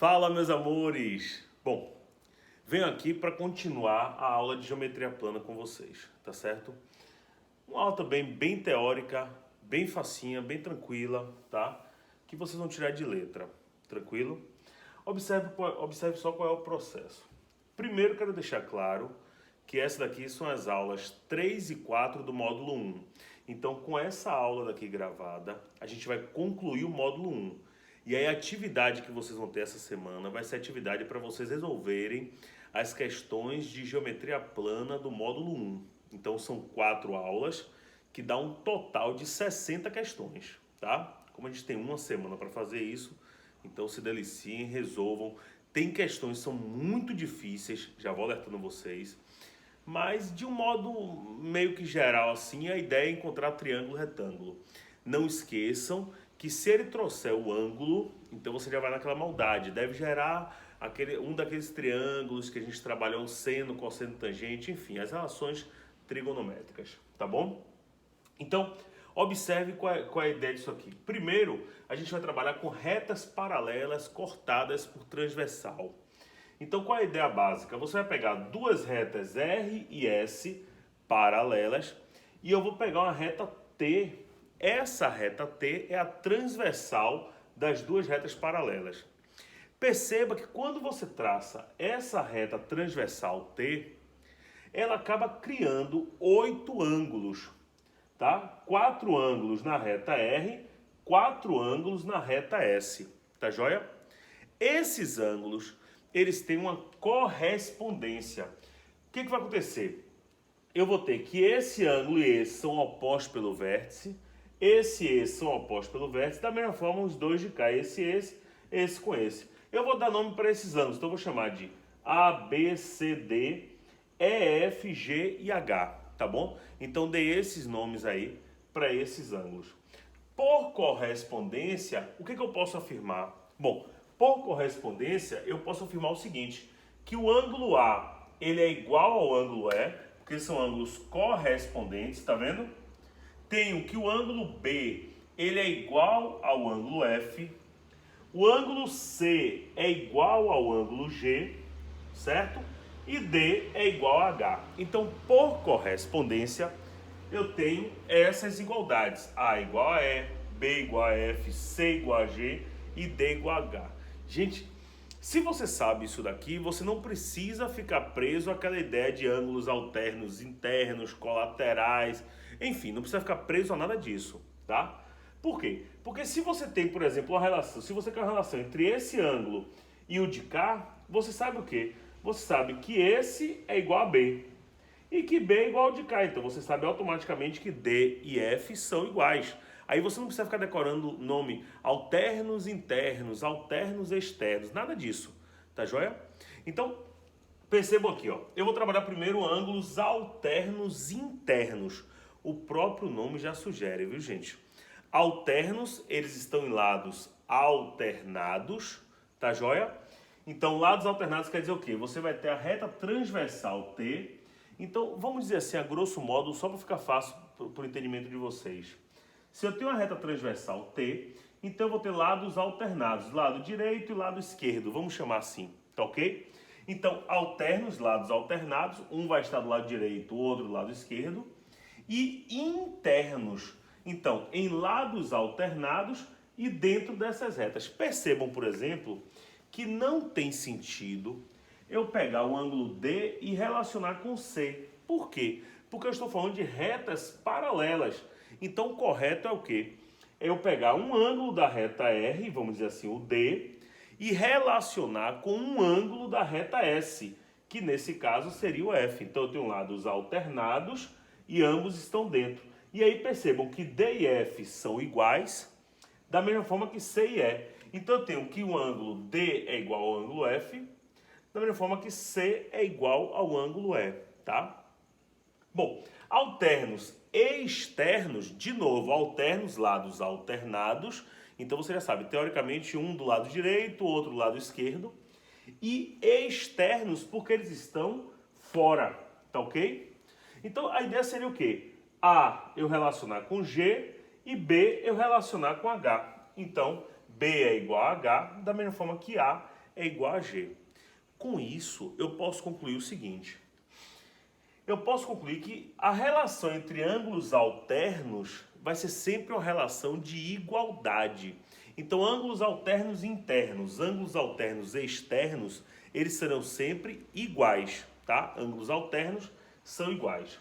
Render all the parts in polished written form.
Fala, meus amores! Bom, venho aqui para continuar a aula de geometria plana com vocês, tá certo? Uma aula também bem teórica, bem facinha, bem tranquila, tá? Que vocês vão tirar de letra, tranquilo? Observe só qual é o processo. Primeiro, quero deixar claro que essa daqui são as aulas 3 e 4 do módulo 1. Então, com essa aula daqui gravada, a gente vai concluir o módulo 1. E aí a atividade que vocês vão ter essa semana vai ser atividade para vocês resolverem as questões de geometria plana do módulo 1. Então são 4 aulas que dá um total de 60 questões, tá? Como a gente tem uma semana para fazer isso, então se deliciem, resolvam. Tem questões que são muito difíceis, já vou alertando vocês, mas de um modo meio que geral assim, a ideia é encontrar triângulo e retângulo. Não esqueçam que se ele trouxer o ângulo, então você já vai naquela maldade, deve gerar um daqueles triângulos que a gente trabalhou, seno, cosseno, tangente, enfim, as relações trigonométricas, tá bom? Então, observe qual é a ideia disso aqui. Primeiro, a gente vai trabalhar com retas paralelas cortadas por transversal. Então, qual é a ideia básica? Você vai pegar duas retas R e S paralelas e eu vou pegar uma reta T. Essa reta T é a transversal das duas retas paralelas. Perceba que quando você traça essa reta transversal T, ela acaba criando 8 ângulos, tá? 4 ângulos na reta R, 4 ângulos na reta S, tá joia? Esses ângulos, eles têm uma correspondência. O que vai acontecer? Eu vou ter que esse ângulo e esse são opostos pelo vértice, esse e esse são opostos pelo vértice, da mesma forma os dois de cá, esse com esse. Eu vou dar nome para esses ângulos, então eu vou chamar de A, B, C, D, E, F, G e H, tá bom? Então dei esses nomes aí para esses ângulos. Por correspondência, o que eu posso afirmar? Bom, por correspondência eu posso afirmar o seguinte, que o ângulo A ele é igual ao ângulo E, porque são ângulos correspondentes, tá vendo? Tenho que o ângulo B ele é igual ao ângulo F, o ângulo C é igual ao ângulo G, certo? E D é igual a H. Então, por correspondência, eu tenho essas igualdades. A igual a E, B igual a F, C igual a G e D igual a H. Gente, se você sabe isso daqui, você não precisa ficar preso àquela ideia de ângulos alternos internos, colaterais, enfim, não precisa ficar preso a nada disso, tá? Por quê? Porque se você tem, por exemplo, uma relação, se você quer uma relação entre esse ângulo e o de cá, você sabe o quê? Você sabe que esse é igual a B e que B é igual ao de cá, então você sabe automaticamente que D e F são iguais. Aí você não precisa ficar decorando nome alternos internos, alternos externos, nada disso, tá joia? Então, percebam aqui, ó, eu vou trabalhar primeiro ângulos alternos internos. O próprio nome já sugere, viu, gente? Alternos, eles estão em lados alternados, tá joia? Então, lados alternados quer dizer o quê? Você vai ter a reta transversal T. Então, vamos dizer assim, a grosso modo, só para ficar fácil para o entendimento de vocês. Se eu tenho uma reta transversal T, então eu vou ter lados alternados, lado direito e lado esquerdo, vamos chamar assim, tá ok? Então, alternos, lados alternados, um vai estar do lado direito, o outro do lado esquerdo. E internos, então, em lados alternados e dentro dessas retas. Percebam, por exemplo, que não tem sentido eu pegar o ângulo D e relacionar com C. Por quê? Porque eu estou falando de retas paralelas. Então, o correto é o quê? É eu pegar um ângulo da reta R, vamos dizer assim, o D, e relacionar com um ângulo da reta S, que nesse caso seria o F. Então, eu tenho lados alternados e ambos estão dentro. E aí percebam que D e F são iguais, da mesma forma que C e E. Então eu tenho que o ângulo D é igual ao ângulo F, da mesma forma que C é igual ao ângulo E, tá? Bom, alternos e externos, de novo, alternos, lados alternados. Então você já sabe, teoricamente um do lado direito, o outro do lado esquerdo. E externos porque eles estão fora, tá ok? Então a ideia seria o quê? A eu relacionar com G e B eu relacionar com H. Então B é igual a H, da mesma forma que A é igual a G. Com isso, eu posso concluir o seguinte. Eu posso concluir que a relação entre ângulos alternos vai ser sempre uma relação de igualdade. Então, ângulos alternos internos, ângulos alternos externos, eles serão sempre iguais, tá? Ângulos alternos são iguais.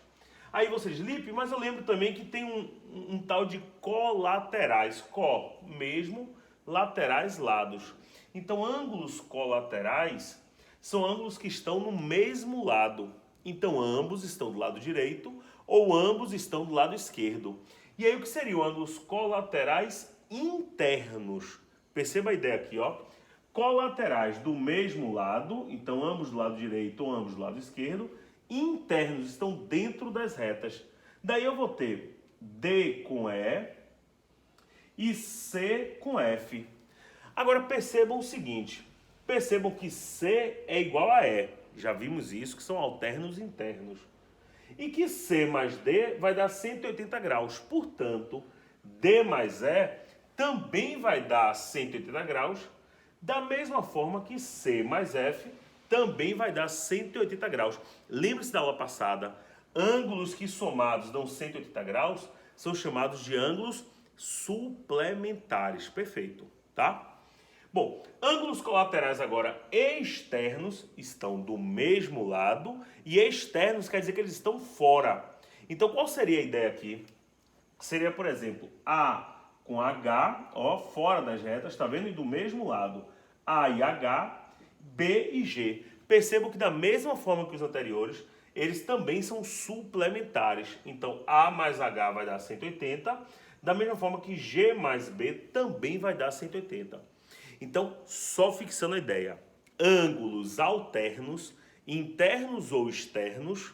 Aí você diz, Lipe, mas eu lembro também que tem um tal de colaterais. Mesmo, laterais, lados. Então, ângulos colaterais são ângulos que estão no mesmo lado. Então, ambos estão do lado direito ou ambos estão do lado esquerdo. E aí, o que seriam ângulos colaterais internos? Perceba a ideia aqui, ó. Colaterais do mesmo lado, então ambos do lado direito ou ambos do lado esquerdo, internos estão dentro das retas. Daí eu vou ter D com E C com F. Agora percebam o seguinte, percebam que C é igual a E. Já vimos isso, que são alternos internos. E que C mais D vai dar 180 graus. Portanto, D mais E também vai dar 180 graus, da mesma forma que C mais F também vai dar 180 graus. Lembre-se da aula passada, ângulos que somados dão 180 graus são chamados de ângulos suplementares. Perfeito, tá? Bom, ângulos colaterais agora externos estão do mesmo lado e externos quer dizer que eles estão fora. Então, qual seria a ideia aqui? Seria, por exemplo, A com H, ó, fora das retas, tá vendo? E do mesmo lado, A e H, B e G. Percebam que da mesma forma que os anteriores, eles também são suplementares. Então, A mais H vai dar 180, da mesma forma que G mais B também vai dar 180. Então, só fixando a ideia, ângulos alternos, internos ou externos,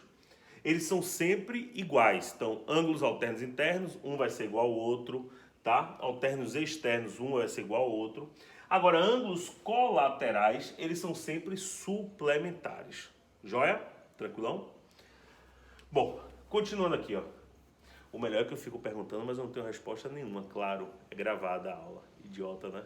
eles são sempre iguais. Então, ângulos alternos internos, um vai ser igual ao outro, tá? Alternos externos, um vai ser igual ao outro. Agora, ângulos colaterais, eles são sempre suplementares. Joia? Tranquilão? Bom, continuando aqui, ó. O melhor é que eu fico perguntando, mas eu não tenho resposta nenhuma. Claro, é gravada a aula. Idiota, né?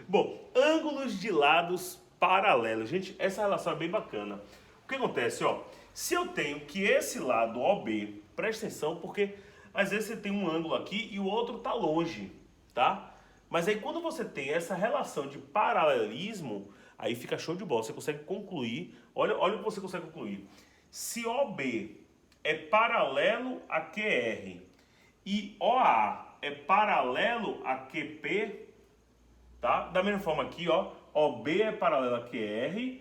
Bom, ângulos de lados paralelos. Gente, essa relação é bem bacana. O que acontece, ó? Se eu tenho que esse lado OB, presta atenção, porque às vezes você tem um ângulo aqui e o outro tá longe, tá? Mas aí quando você tem essa relação de paralelismo, aí fica show de bola. Você consegue concluir, olha o que você consegue concluir. Se OB é paralelo a QR e OA é paralelo a QP, tá? Da mesma forma aqui, ó, OB é paralelo a QR,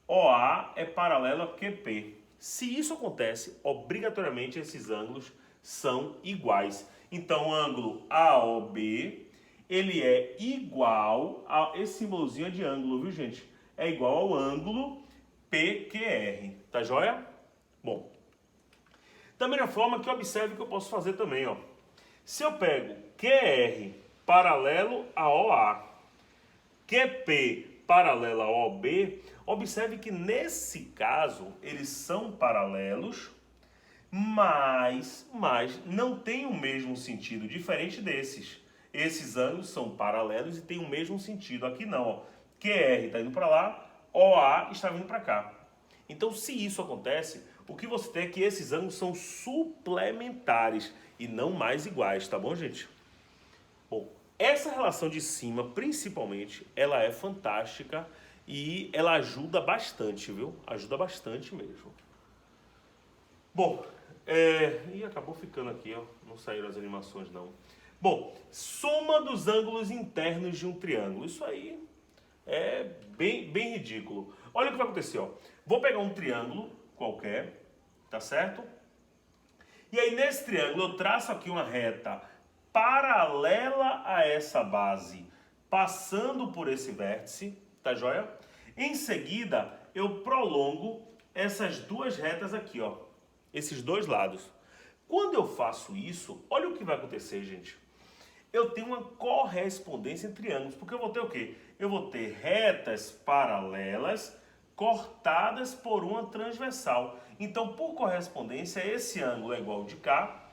OA é paralelo a QP. Se isso acontece, obrigatoriamente esses ângulos são iguais. Então, o ângulo AOB, ele é igual a esse símbolozinho de ângulo, viu, gente? É igual ao ângulo PQR, tá joia? Bom, da mesma forma que observe que eu posso fazer também, ó. Se eu pego QR paralelo a OA, QP paralelo a OB, observe que nesse caso eles são paralelos, mas não tem o mesmo sentido, diferente desses. Esses ângulos são paralelos e têm o mesmo sentido. Aqui não, ó. QR está indo para lá, OA está vindo para cá. Então, se isso acontece, o que você tem é que esses ângulos são suplementares e não mais iguais, tá bom, gente? Bom, essa relação de cima, principalmente, ela é fantástica e ela ajuda bastante, viu? Ajuda bastante mesmo. Bom, e acabou ficando aqui, ó. Não saíram as animações, não. Bom, soma dos ângulos internos de um triângulo. Isso aí é bem ridículo. Olha o que vai acontecer, ó. Vou pegar um triângulo qualquer, tá certo? E aí nesse triângulo eu traço aqui uma reta paralela a essa base, passando por esse vértice, tá joia? Em seguida, eu prolongo essas duas retas aqui, ó. Esses dois lados. Quando eu faço isso, olha o que vai acontecer, gente. Eu tenho uma correspondência em triângulos, porque eu vou ter o quê? Eu vou ter retas paralelas cortadas por uma transversal. Então, por correspondência, esse ângulo é igual ao de cá,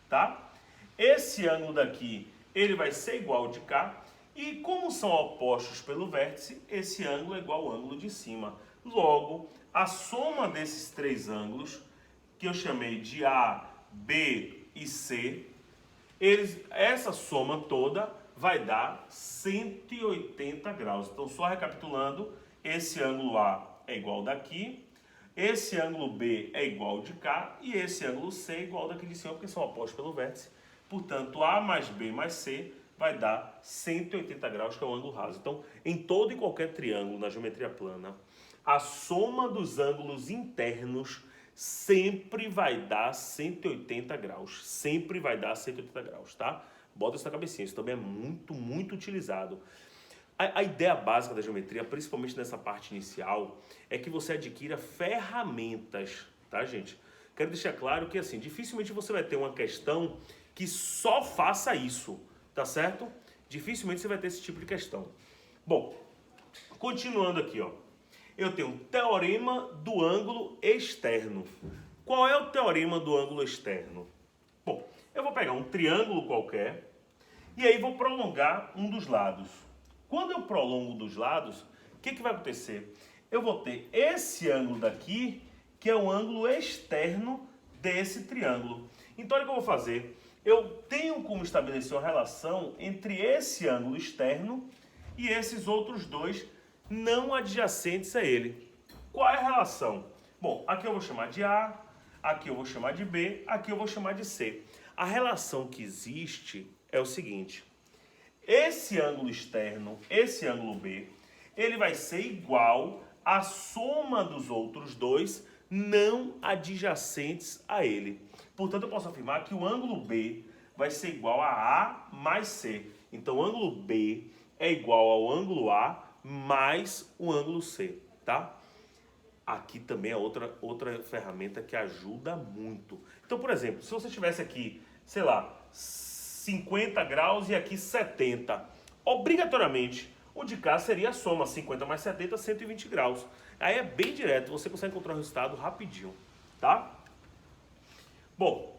tá? Esse ângulo daqui, ele vai ser igual ao de cá. E como são opostos pelo vértice, esse ângulo é igual ao ângulo de cima. Logo, a soma desses três ângulos, que eu chamei de A, B e C, essa soma toda vai dar 180 graus. Então, só recapitulando, esse ângulo A é igual daqui, esse ângulo B é igual de cá e esse ângulo C é igual daqui de cima, porque são opostos pelo vértice. Portanto, A mais B mais C vai dar 180 graus, que é o ângulo raso. Então, em todo e qualquer triângulo na geometria plana, a soma dos ângulos internos sempre vai dar 180 graus. Sempre vai dar 180 graus, tá? Bota isso na cabecinha, isso também é muito utilizado. A ideia básica da geometria, principalmente nessa parte inicial, é que você adquira ferramentas, tá, gente? Quero deixar claro que, assim, dificilmente você vai ter uma questão que só faça isso, tá certo? Dificilmente você vai ter esse tipo de questão. Bom, continuando aqui, ó. Eu tenho um teorema do ângulo externo. Qual é o teorema do ângulo externo? Bom, eu vou pegar um triângulo qualquer e aí vou prolongar um dos lados. Quando eu prolongo dos lados, o que vai acontecer? Eu vou ter esse ângulo daqui, que é o ângulo externo desse triângulo. Então, olha o que eu vou fazer. Eu tenho como estabelecer uma relação entre esse ângulo externo e esses outros dois não adjacentes a ele. Qual é a relação? Bom, aqui eu vou chamar de A, aqui eu vou chamar de B, aqui eu vou chamar de C. A relação que existe é o seguinte: esse ângulo externo, esse ângulo B, ele vai ser igual à soma dos outros dois não adjacentes a ele. Portanto, eu posso afirmar que o ângulo B vai ser igual a A mais C. Então, o ângulo B é igual ao ângulo A mais o ângulo C, tá? Aqui também é outra ferramenta que ajuda muito. Então, por exemplo, se você tivesse aqui, sei lá, 50 graus e aqui 70, obrigatoriamente o de cá seria a soma, 50 mais 70, 120 graus. Aí é bem direto, você consegue encontrar o resultado rapidinho, tá? Bom,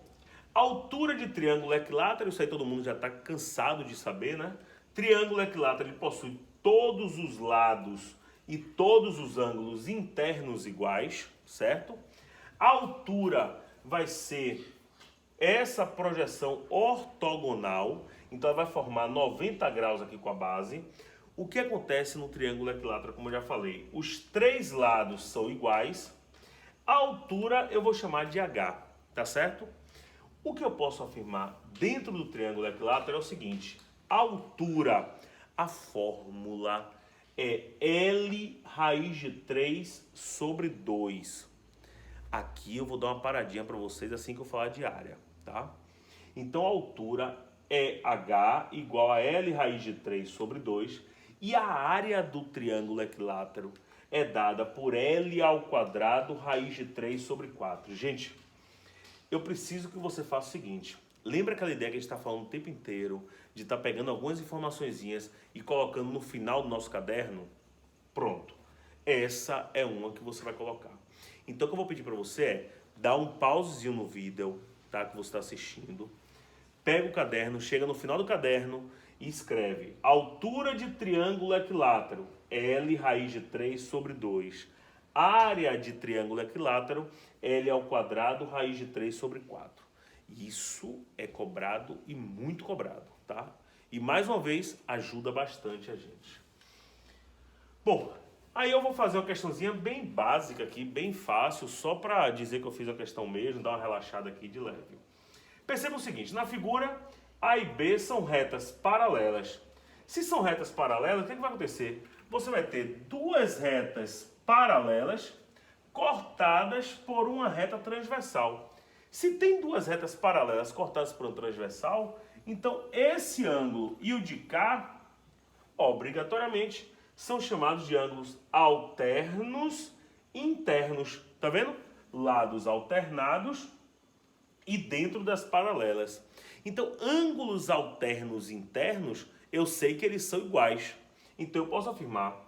altura de triângulo equilátero, isso aí todo mundo já está cansado de saber, né? Triângulo equilátero, ele possui todos os lados e todos os ângulos internos iguais, certo? A altura vai ser essa projeção ortogonal, então ela vai formar 90 graus aqui com a base. O que acontece no triângulo equilátero, como eu já falei, os três lados são iguais, a altura eu vou chamar de H, tá certo? O que eu posso afirmar dentro do triângulo equilátero é o seguinte: a altura, a fórmula é L raiz de 3 sobre 2. Aqui eu vou dar uma paradinha para vocês assim que eu falar de área, tá? Então a altura é H igual a L raiz de 3 sobre 2 e a área do triângulo equilátero é dada por L ao quadrado raiz de 3 sobre 4. Gente, eu preciso que você faça o seguinte: lembra aquela ideia que a gente está falando o tempo inteiro de estar pegando algumas informaçõezinhas e colocando no final do nosso caderno? Pronto. Essa é uma que você vai colocar. Então o que eu vou pedir para você é dar um pausezinho no vídeo, tá, que você está assistindo. Pega o caderno, chega no final do caderno e escreve: altura de triângulo equilátero, L raiz de 3 sobre 2. Área de triângulo equilátero, L ao quadrado raiz de 3 sobre 4. Isso é cobrado e muito cobrado, tá? E mais uma vez, ajuda bastante a gente. Bom, aí eu vou fazer uma questãozinha bem básica aqui, bem fácil, só para dizer que eu fiz a questão mesmo, dar uma relaxada aqui de leve. Perceba o seguinte: na figura, A e B são retas paralelas. Se são retas paralelas, o que vai acontecer? Você vai ter duas retas paralelas cortadas por uma reta transversal. Se tem duas retas paralelas cortadas por uma transversal, então esse ângulo e o de cá, obrigatoriamente, são chamados de ângulos alternos internos. Tá vendo? Lados alternados e dentro das paralelas. Então, ângulos alternos internos, eu sei que eles são iguais. Então, eu posso afirmar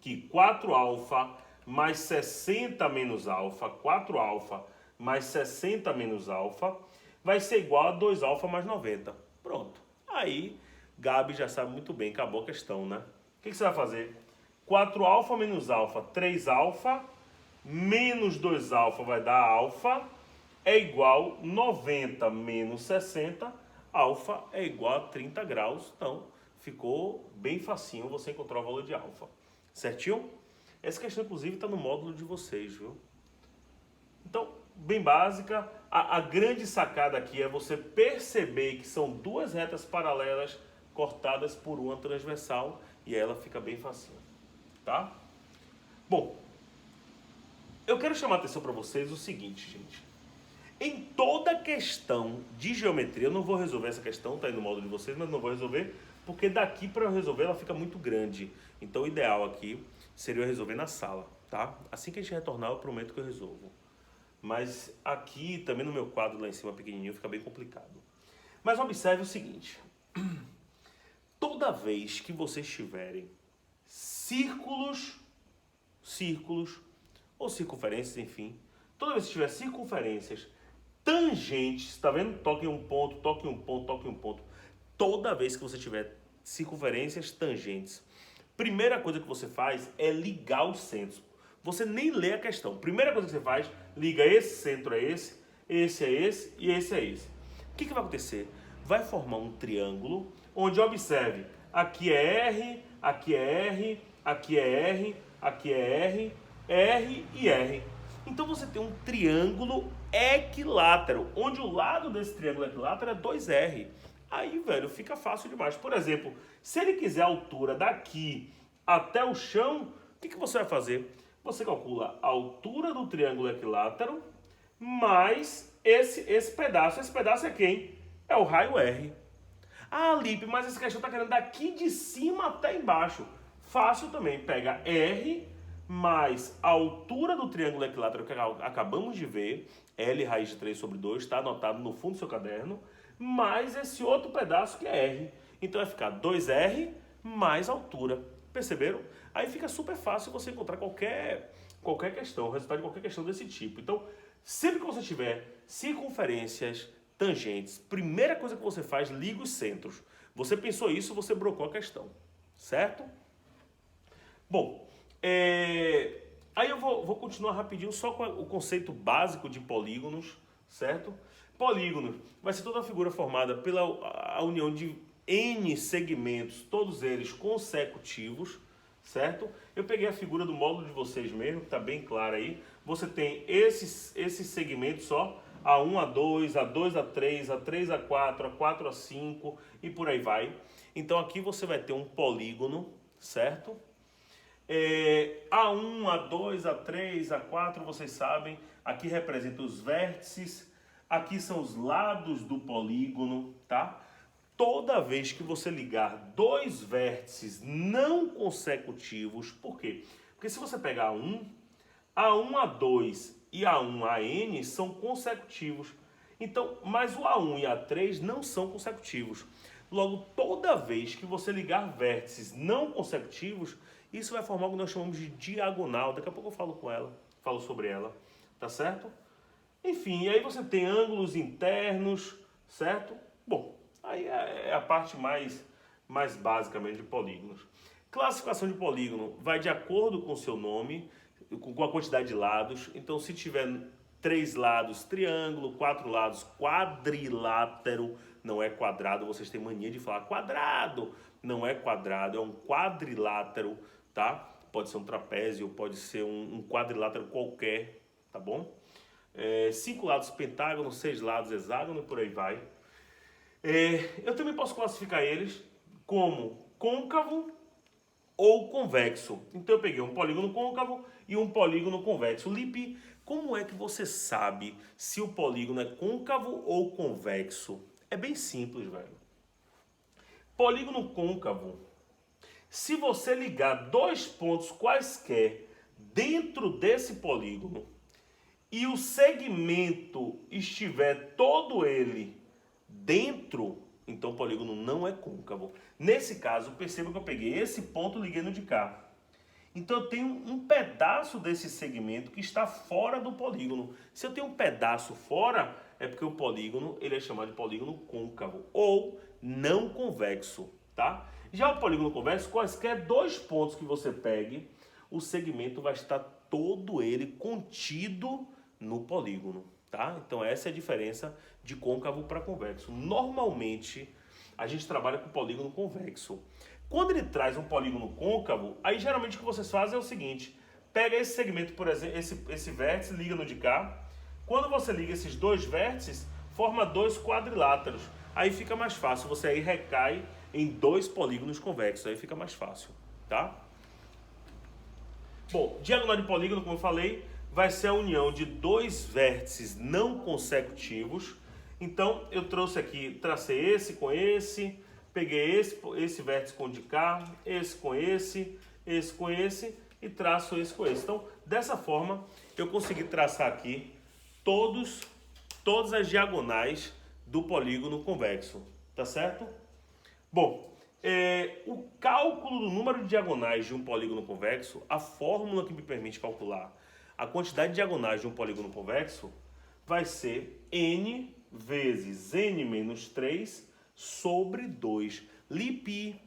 que 4α mais 60 menos alfa, 4α mais 60 menos alfa, vai ser igual a 2α mais 90. Pronto. Aí, Gabi já sabe muito bem, acabou a questão, né? O que você vai fazer? 4α menos alfa, 3α, menos 2α vai dar alfa, é igual 90 menos 60, alfa é igual a 30 graus. Então, ficou bem facinho você encontrar o valor de alfa. Certinho? Essa questão, inclusive, está no módulo de vocês, viu? Então, bem básica. A grande sacada aqui é você perceber que são duas retas paralelas cortadas por uma transversal e ela fica bem facinho, tá? Bom, eu quero chamar a atenção para vocês o seguinte, gente. Em toda questão de geometria, eu não vou resolver essa questão, tá aí no módulo de vocês, mas não vou resolver, porque daqui para eu resolver ela fica muito grande. Então o ideal aqui seria eu resolver na sala, tá? Assim que a gente retornar, eu prometo que eu resolvo. Mas aqui, também no meu quadro lá em cima pequenininho, fica bem complicado. Mas observe o seguinte. Toda vez que vocês tiverem círculos ou circunferências, enfim, toda vez que tiver circunferências tangentes, tá vendo? Toque em um ponto, toque em um ponto, toque em um ponto. Toda vez que você tiver circunferências tangentes, primeira coisa que você faz é ligar os centros. Você nem lê a questão. Primeira coisa que você faz, liga esse centro a esse é esse e esse é esse. O que vai acontecer? Vai formar um triângulo onde, observe, aqui é R, aqui é R, aqui é R, aqui é R, R e R. Então você tem um triângulo equilátero, onde o lado desse triângulo equilátero é 2R. Aí, velho, fica fácil demais. Por exemplo, se ele quiser a altura daqui até o chão, o que você vai fazer? Você calcula a altura do triângulo equilátero mais esse pedaço. Esse pedaço é quem? É o raio R. Ah, Lipe, mas essa questão está querendo daqui de cima até embaixo. Fácil também. Pega R mais a altura do triângulo equilátero que acabamos de ver, L raiz de 3 sobre 2, está anotado no fundo do seu caderno, mais esse outro pedaço que é R. Então vai ficar 2R mais altura. Perceberam? Aí fica super fácil você encontrar qualquer questão, o resultado de qualquer questão desse tipo. Então, sempre que você tiver circunferências tangentes, primeira coisa que você faz, liga os centros. Você pensou isso, você brocou a questão. Certo? Bom, aí eu vou continuar rapidinho só com o conceito básico de polígonos, certo? Polígono vai ser toda a figura formada pela a união de N segmentos, todos eles consecutivos, certo? Eu peguei a figura do módulo de vocês mesmo, que está bem clara aí. Você tem esses segmentos só, A1, A2, A2, A3, A3, A4, A4, A5 e por aí vai. Então aqui você vai ter um polígono, certo? A1, A2, A3, A4, vocês sabem, aqui representa os vértices, aqui são os lados do polígono, tá? Toda vez que você ligar dois vértices não consecutivos, por quê? Porque se você pegar A1, A2 e A1AN são consecutivos. Então, mas o A1 e A3 não são consecutivos. Logo, toda vez que você ligar vértices não consecutivos, isso vai formar o que nós chamamos de diagonal. Daqui a pouco eu falo sobre ela, tá certo? Enfim, aí você tem ângulos internos, certo? Bom, aí é a parte mais básica mesmo de polígonos. Classificação de polígono vai de acordo com o seu nome, com a quantidade de lados. Então, se tiver 3 lados, triângulo, 4 lados, quadrilátero, não é quadrado, vocês têm mania de falar quadrado, não é quadrado, é um quadrilátero, tá? Pode ser um trapézio, pode ser um quadrilátero qualquer, tá bom? 5 lados pentágono, 6 lados hexágono e por aí vai. Eu também posso classificar eles como côncavo ou convexo. Então eu peguei um polígono côncavo e um polígono convexo. Lipe, como é que você sabe se o polígono é côncavo ou convexo? É bem simples, velho. Polígono côncavo, se você ligar dois pontos quaisquer dentro desse polígono e o segmento estiver todo ele dentro, então o polígono não é côncavo. Nesse caso, perceba que eu peguei esse ponto e liguei no de cá. Então eu tenho um pedaço desse segmento que está fora do polígono. Se eu tenho um pedaço fora, é porque o polígono ele é chamado de polígono côncavo ou não convexo. tá? Já o polígono convexo, quaisquer dois pontos que você pegue, o segmento vai estar todo ele contido no polígono, tá? Então essa é a diferença de côncavo para convexo. Normalmente a gente trabalha com polígono convexo. Quando ele traz um polígono côncavo, aí geralmente o que vocês fazem é o seguinte: pega esse segmento, por exemplo, esse vértice, liga no de cá. Quando você liga esses dois vértices, forma dois quadriláteros. Aí fica mais fácil, você aí recai em dois polígonos convexos, aí fica mais fácil, tá? Bom, diagonal de polígono, como eu falei, vai ser a união de dois vértices não consecutivos. Então, eu trouxe aqui, tracei esse com esse, peguei esse vértice com o de cá, esse com esse com esse e traço esse com esse. Então, dessa forma, eu consegui traçar aqui todas as diagonais do polígono convexo, tá certo? Bom, o cálculo do número de diagonais de um polígono convexo, a fórmula que me permite calcular a quantidade de diagonais de um polígono convexo vai ser n vezes n menos 3 sobre 2. Lipe,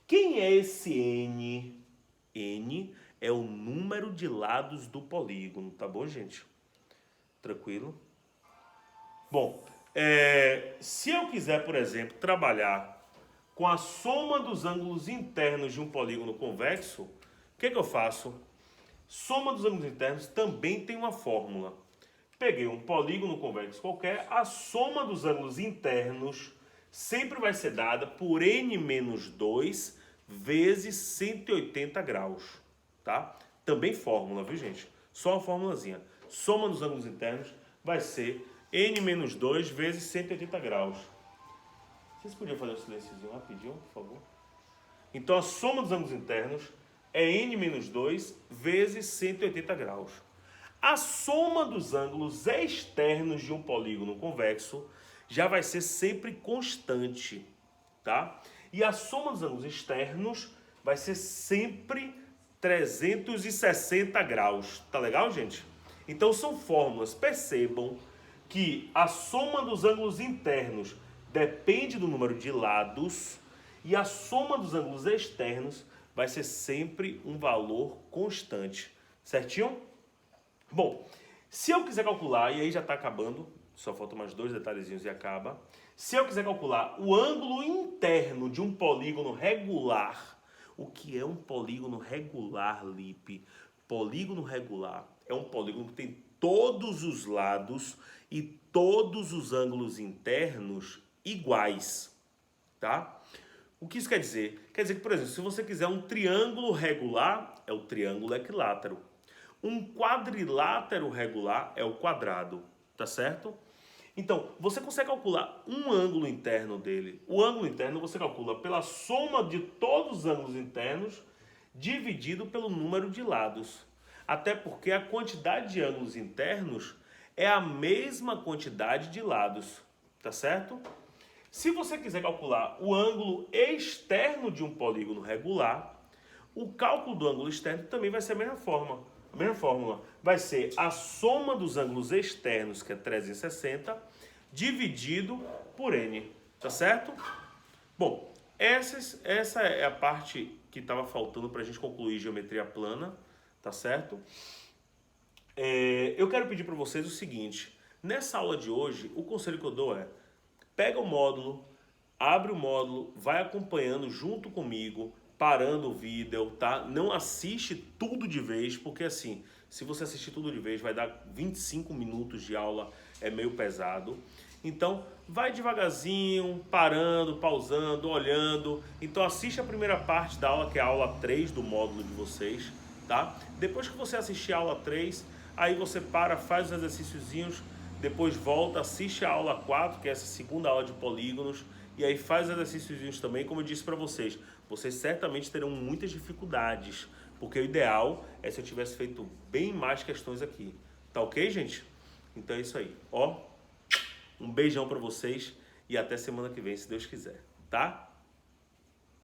quem é esse n? N é o número de lados do polígono, tá bom, gente? Tranquilo? Bom, se eu quiser, por exemplo, trabalhar com a soma dos ângulos internos de um polígono convexo, o que eu faço? Soma dos ângulos internos também tem uma fórmula. Peguei um polígono convexo qualquer, a soma dos ângulos internos sempre vai ser dada por n menos 2 vezes 180 graus, tá? Também fórmula, viu, gente? Só uma formulazinha. Soma dos ângulos internos vai ser n menos 2 vezes 180 graus. Vocês podiam fazer um silênciozinho rapidinho, por favor? Então, a soma dos ângulos internos é n menos 2 vezes 180 graus. A soma dos ângulos externos de um polígono convexo já vai ser sempre constante, tá? E a soma dos ângulos externos vai ser sempre 360 graus. Tá legal, gente? Então, são fórmulas. Percebam que a soma dos ângulos internos depende do número de lados e a soma dos ângulos externos vai ser sempre um valor constante, certinho? Bom, se eu quiser calcular, e aí já está acabando, só faltam mais dois detalhezinhos e acaba. Se eu quiser calcular o ângulo interno de um polígono regular, o que é um polígono regular, Lipe? Polígono regular é um polígono que tem todos os lados e todos os ângulos internos iguais, tá? O que isso quer dizer? Quer dizer que, por exemplo, se você quiser um triângulo regular, é o triângulo equilátero. Um quadrilátero regular é o quadrado, tá certo? Então, você consegue calcular um ângulo interno dele. O ângulo interno você calcula pela soma de todos os ângulos internos dividido pelo número de lados. Até porque a quantidade de ângulos internos é a mesma quantidade de lados, tá certo? Se você quiser calcular o ângulo externo de um polígono regular, o cálculo do ângulo externo também vai ser a mesma forma. A mesma fórmula vai ser a soma dos ângulos externos, que é 360, dividido por n, tá certo? Bom, essa é a parte que estava faltando para a gente concluir geometria plana, tá certo? Eu quero pedir para vocês o seguinte: nessa aula de hoje, o conselho que eu dou é: pega o módulo, abre o módulo, vai acompanhando junto comigo, parando o vídeo, tá? Não assiste tudo de vez, porque assim, se você assistir tudo de vez, vai dar 25 minutos de aula, é meio pesado. Então, vai devagarzinho, parando, pausando, olhando. Então, assiste a primeira parte da aula, que é a aula 3 do módulo de vocês, tá? Depois que você assistir a aula 3, aí você para, faz os exercíciozinhos, depois volta, assiste a aula 4, que é essa segunda aula de polígonos, e aí faz exercícios também, como eu disse para vocês. Vocês certamente terão muitas dificuldades, porque o ideal é se eu tivesse feito bem mais questões aqui. Tá ok, gente? Então é isso aí. Ó, um beijão para vocês e até semana que vem, se Deus quiser, tá?